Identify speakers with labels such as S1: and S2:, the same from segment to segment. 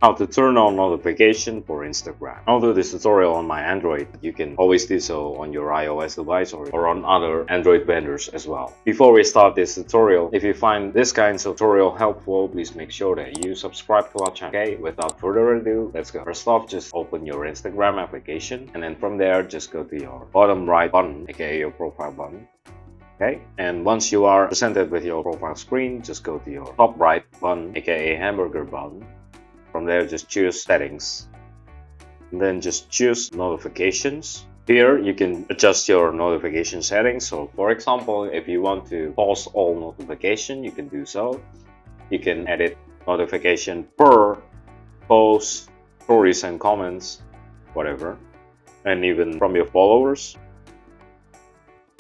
S1: how to turn on notification for Instagram. I'll do this tutorial on my Android. You can always do so on your iOS device or on other Android vendors as well. Before we start this tutorial, if you find this kind of tutorial helpful, please make sure that you subscribe to our channel. Okay, without further ado, let's go. First off, just open your Instagram application, and then from there, just go to your bottom right button, aka your profile button. Okay, and once you are presented with your profile screen, just go to your top right button, aka hamburger button. From there, just choose settings, and then just choose notifications. Here you can adjust your notification settings. So for example, if you want to pause all notification, you can do so. You can edit notification per post, stories and comments, whatever, and even from your followers,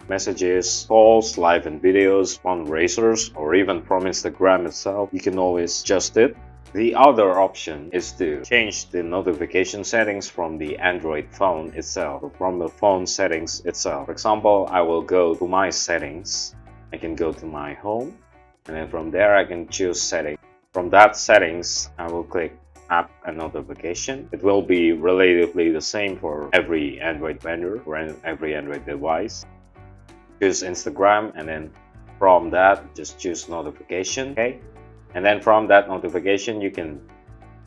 S1: messages, calls, live and videos, fundraisers, or even from Instagram itself. You can always adjust it. The other option is to change the notification settings from the Android phone itself, or from the phone settings itself. For example, I will go to my settings. I can go to my home, and then from there I can choose settings. From that settings, I will click app and notification. It will be relatively the same for every Android vendor or every Android device. Choose Instagram, and then from that just choose notification. Okay, and then from that notification you can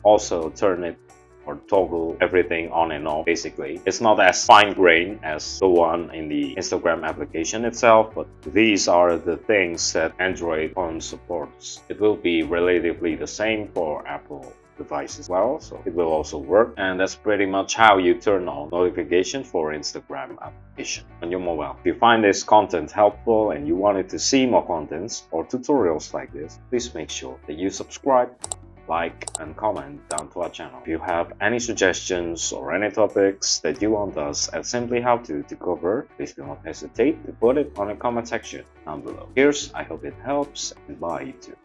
S1: also turn it or toggle everything on and off. Basically, it's not as fine-grained as the one in the Instagram application itself, but these are the things that Android phone supports. It will be relatively the same for Apple device as well, so it will also work. And that's pretty much how you turn on notification for Instagram application on your mobile. If you find this content helpful and you wanted to see more contents or tutorials like this, please make sure that you subscribe, like and comment down to our channel. If you have any suggestions or any topics that you want us at Simply How to cover, please do not hesitate to put it on the comment section down below. Cheers, I hope it helps, and bye YouTube.